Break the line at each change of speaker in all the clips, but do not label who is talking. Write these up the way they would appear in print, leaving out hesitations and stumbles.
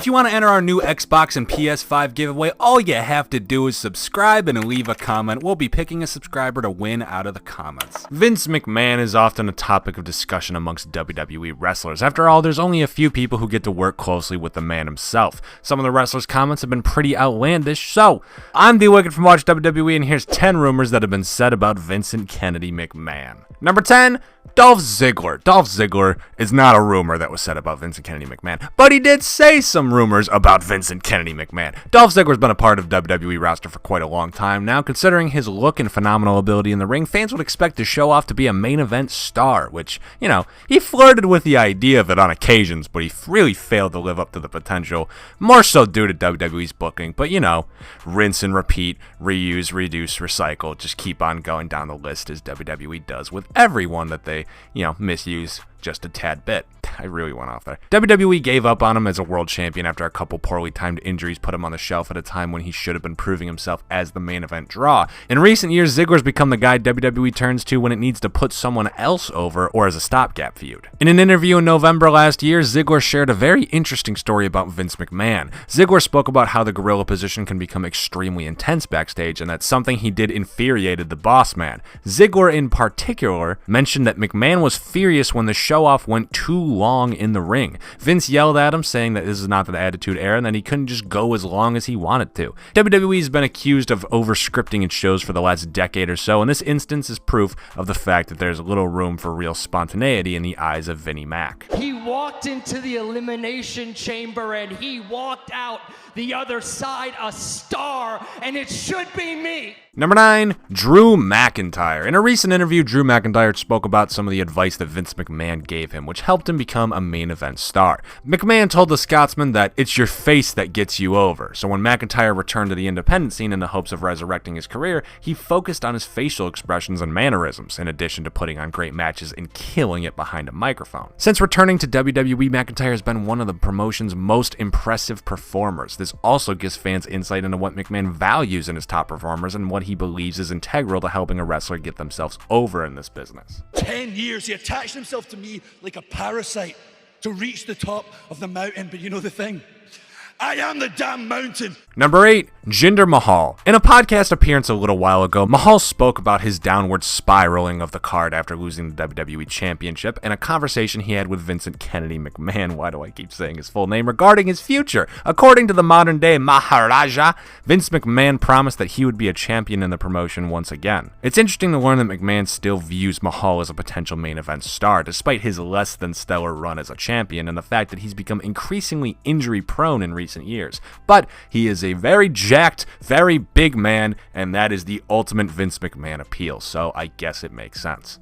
If you want to enter our new Xbox and PS5 giveaway, all you have to do is subscribe and leave a comment. We'll be picking a subscriber to win out of the comments. Vince McMahon is often a topic of discussion amongst WWE wrestlers. After all, there's only a few people who get to work closely with the man himself. Some of the wrestlers' comments have been pretty outlandish, so I'm the Wicked from Watch WWE, and here's 10 rumors that have been said about Vincent Kennedy McMahon. Number 10, Dolph Ziggler. Dolph Ziggler is not a rumor that was said about Vincent Kennedy McMahon, but he did say some rumors about Vincent Kennedy McMahon. Dolph Ziggler's been a part of WWE roster for quite a long time now. Considering his look and phenomenal ability in the ring, fans would expect his show off to be a main event star, which, you know, he flirted with the idea of it on occasions, but he really failed to live up to the potential, more so due to WWE's booking. But, you know, rinse and repeat, reuse, reduce, recycle, just keep on going down the list as WWE does with everyone that they, you know, misuse just a tad bit. I really went off there. WWE gave up on him as a world champion after a couple poorly timed injuries put him on the shelf at a time when he should have been proving himself as the main event draw. In recent years, Ziggler's become the guy WWE turns to when it needs to put someone else over or as a stopgap feud. In an interview in November last year, Ziggler shared a very interesting story about Vince McMahon. Ziggler spoke about how the gorilla position can become extremely intense backstage and that something he did infuriated the boss man. Ziggler in particular mentioned that McMahon was furious when the show-off went too long in the ring. Vince yelled at him, saying that this is not the Attitude Era and that he couldn't just go as long as he wanted to. WWE has been accused of over-scripting its shows for the last decade or so, and this instance is proof of the fact that there's little room for real spontaneity in the eyes of Vinnie Mac.
He walked into the Elimination Chamber and he walked out the other side a star, and it should be me.
Number 9, Drew McIntyre. In a recent interview, Drew McIntyre spoke about some of the advice that Vince McMahon gave him, which helped him become a main event star. McMahon told the Scotsman that it's your face that gets you over. So when McIntyre returned to the independent scene in the hopes of resurrecting his career, he focused on his facial expressions and mannerisms, in addition to putting on great matches and killing it behind a microphone. Since returning to WWE, McIntyre has been one of the promotion's most impressive performers. This also gives fans insight into what McMahon values in his top performers and what he believes is integral to helping a wrestler get themselves over in this business.
10 years, he attached himself to me like a parasite to reach the top of the mountain, but you know the thing? I am the damn mountain.
Number 8, Jinder Mahal. In a podcast appearance a little while ago, Mahal spoke about his downward spiraling of the card after losing the WWE Championship and a conversation he had with Vincent Kennedy McMahon, why do I keep saying his full name, regarding his future. According to the modern day Maharaja, Vince McMahon promised that he would be a champion in the promotion once again. It's interesting to learn that McMahon still views Mahal as a potential main event star, despite his less than stellar run as a champion and the fact that he's become increasingly injury prone in recent years. But he is a very jacked, very big man, and that is the ultimate Vince McMahon appeal, so I guess it makes sense.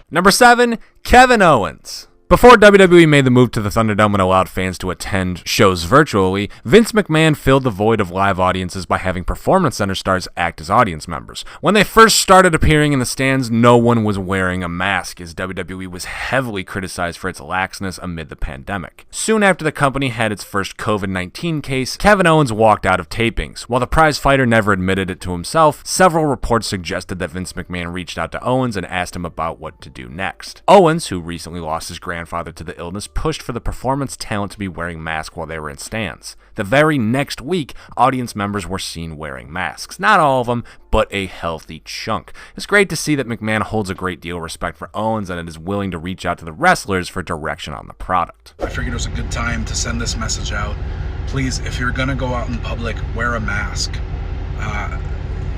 Number 7, Kevin Owens. Before WWE made the move to the Thunderdome and allowed fans to attend shows virtually, Vince McMahon filled the void of live audiences by having Performance Center stars act as audience members. When they first started appearing in the stands, no one was wearing a mask, as WWE was heavily criticized for its laxness amid the pandemic. Soon after the company had its first COVID-19 case, Kevin Owens walked out of tapings. While the prize fighter never admitted it to himself, several reports suggested that Vince McMahon reached out to Owens and asked him about what to do next. Owens, who recently lost his grandfather to the illness, pushed for the performance talent to be wearing masks while they were in stands. The very next week, audience members were seen wearing masks. Not all of them, but a healthy chunk. It's great to see that McMahon holds a great deal of respect for Owens and is willing to reach out to the wrestlers for direction on the product.
I figured it was a good time to send this message out. Please, if you're gonna go out in public, wear a mask.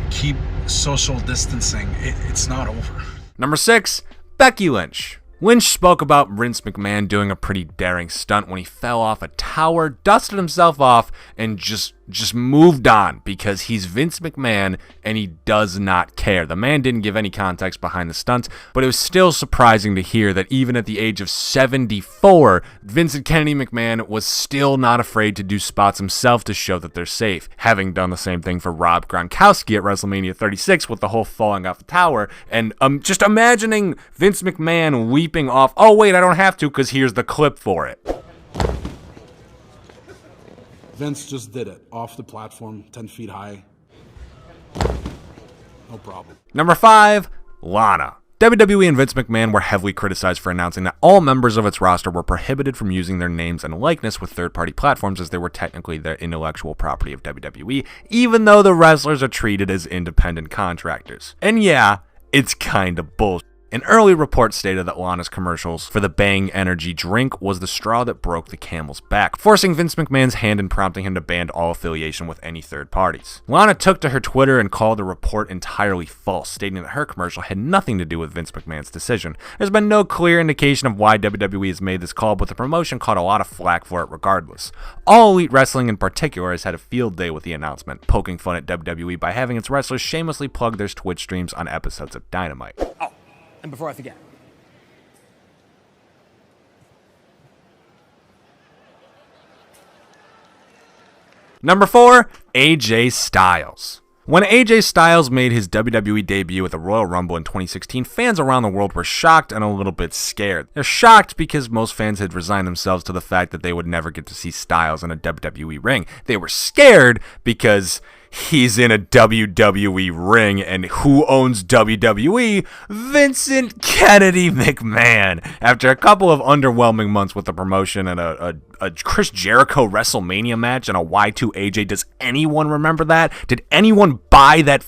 Keep social distancing. It's not over.
Number 6, Becky Lynch. Lynch spoke about Vince McMahon doing a pretty daring stunt when he fell off a tower, dusted himself off, and just moved on because he's Vince McMahon and he does not care. The man didn't give any context behind the stunt, but it was still surprising to hear that even at the age of 74, Vincent Kennedy McMahon was still not afraid to do spots himself to show that they're safe, having done the same thing for Rob Gronkowski at WrestleMania 36 with the whole falling off the tower, and just imagining Vince McMahon leaping off, oh wait, I don't have to because here's the clip for it.
Vince just did it, off the platform, 10 feet high. No problem.
Number 5, Lana. WWE and Vince McMahon were heavily criticized for announcing that all members of its roster were prohibited from using their names and likeness with third-party platforms, as they were technically the intellectual property of WWE, even though the wrestlers are treated as independent contractors. And yeah, it's kinda bullshit. An early report stated that Lana's commercials for the Bang Energy drink was the straw that broke the camel's back, forcing Vince McMahon's hand and prompting him to ban all affiliation with any third parties. Lana took to her Twitter and called the report entirely false, stating that her commercial had nothing to do with Vince McMahon's decision. There's been no clear indication of why WWE has made this call, but the promotion caught a lot of flack for it regardless. All Elite Wrestling in particular has had a field day with the announcement, poking fun at WWE by having its wrestlers shamelessly plug their Twitch streams on episodes of Dynamite.
Oh, and before I forget.
Number 4, AJ Styles. When AJ Styles made his WWE debut at the Royal Rumble in 2016, fans around the world were shocked and a little bit scared. They're shocked because most fans had resigned themselves to the fact that they would never get to see Styles in a WWE ring. They were scared because he's in a WWE ring, and who owns WWE? Vincent Kennedy McMahon. After a couple of underwhelming months with the promotion and a Chris Jericho WrestleMania match and a Y2AJ, does anyone remember that? Did anyone buy that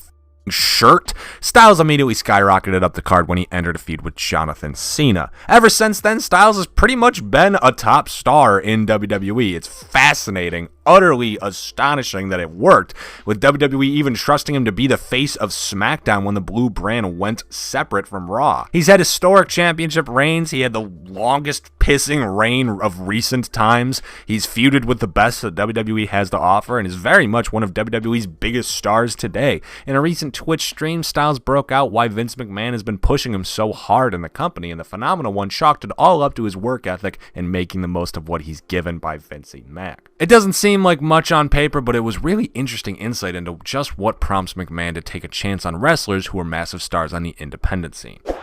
shirt? Styles immediately skyrocketed up the card when he entered a feud with Jonathan Cena. Ever since then, Styles has pretty much been a top star in WWE. It's fascinating, utterly astonishing that it worked, with WWE even trusting him to be the face of SmackDown when the blue brand went separate from Raw. He's had historic championship reigns. He had the longest pissing reign of recent times. He's feuded with the best that WWE has to offer and is very much one of WWE's biggest stars today. In a recent Twitch stream, Styles broke out why Vince McMahon has been pushing him so hard in the company, and the phenomenal one chalked it all up to his work ethic and making the most of what he's given by Vincey Mac. It doesn't seem like much on paper, but it was really interesting insight into just what prompts McMahon to take a chance on wrestlers who are massive stars on the independent scene.
Can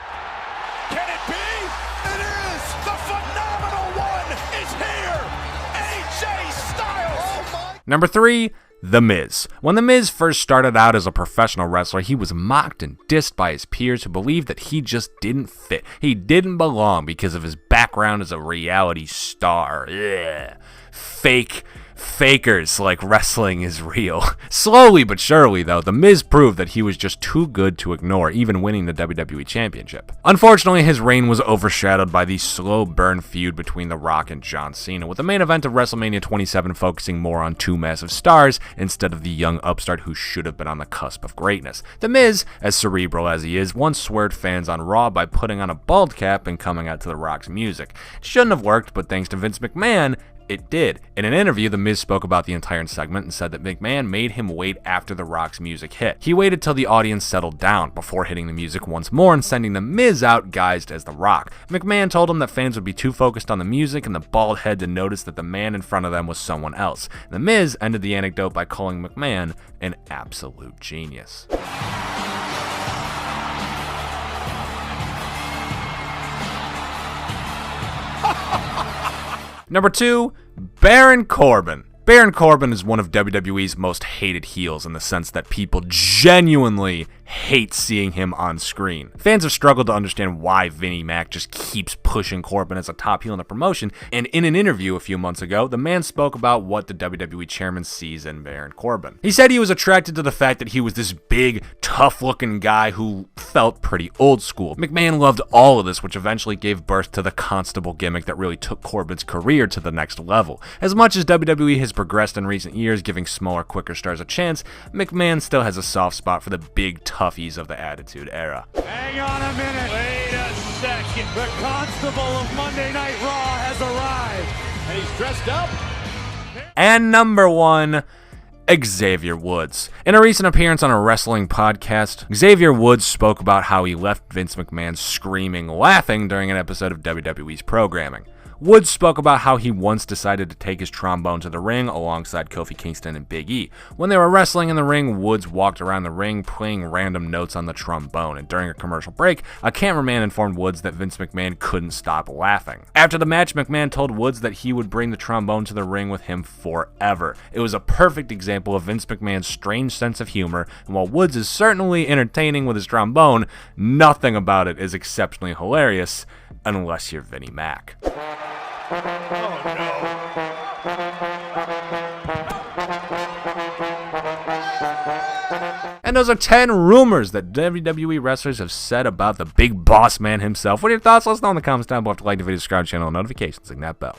it be? It is! The phenomenal one is here! AJ Styles! Oh my...
Number 3, The Miz. When The Miz first started out as a professional wrestler, he was mocked and dissed by his peers who believed that he just didn't fit. He didn't belong because of his background as a reality star. Ugh. Fakers like wrestling is real. Slowly but surely, though, The Miz proved that he was just too good to ignore, even winning the WWE Championship. Unfortunately, his reign was overshadowed by the slow burn feud between The Rock and John Cena, with the main event of WrestleMania 27 focusing more on two massive stars instead of the young upstart who should have been on the cusp of greatness. The Miz, as cerebral as he is, once swerved fans on Raw by putting on a bald cap and coming out to The Rock's music. It shouldn't have worked, but thanks to Vince McMahon, it did. In an interview, The Miz spoke about the entire segment and said that McMahon made him wait after The Rock's music hit. He waited till the audience settled down before hitting the music once more and sending The Miz out guised as The Rock. McMahon told him that fans would be too focused on the music and the bald head to notice that the man in front of them was someone else. The Miz ended the anecdote by calling McMahon an absolute genius. Number 2, Baron Corbin. Baron Corbin is one of WWE's most hated heels in the sense that people genuinely hate seeing him on screen. Fans have struggled to understand why Vinnie Mac just keeps pushing Corbin as a top heel in the promotion, and in an interview a few months ago, the man spoke about what the WWE chairman sees in Baron Corbin. He said he was attracted to the fact that he was this big, tough-looking guy who felt pretty old school. McMahon loved all of this, which eventually gave birth to the Constable gimmick that really took Corbin's career to the next level. As much as WWE has progressed in recent years, giving smaller, quicker stars a chance, McMahon still has a soft spot for the big toughies of the Attitude Era.
Hang on a minute. Wait a second. The Constable of Monday Night Raw has arrived. And he's dressed up.
And number 1, Xavier Woods. In a recent appearance on a wrestling podcast, Xavier Woods spoke about how he left Vince McMahon screaming, laughing during an episode of WWE's programming. Woods spoke about how he once decided to take his trombone to the ring alongside Kofi Kingston and Big E. When they were wrestling in the ring, Woods walked around the ring playing random notes on the trombone, and during a commercial break, a cameraman informed Woods that Vince McMahon couldn't stop laughing. After the match, McMahon told Woods that he would bring the trombone to the ring with him forever. It was a perfect example of Vince McMahon's strange sense of humor, and while Woods is certainly entertaining with his trombone, nothing about it is exceptionally hilarious unless you're Vinnie Mac. And those are 10 rumors that WWE wrestlers have said about the big boss man himself. What are your thoughts? Let us know in the comments down below. If you like the video, subscribe to the channel, notifications, ring that bell.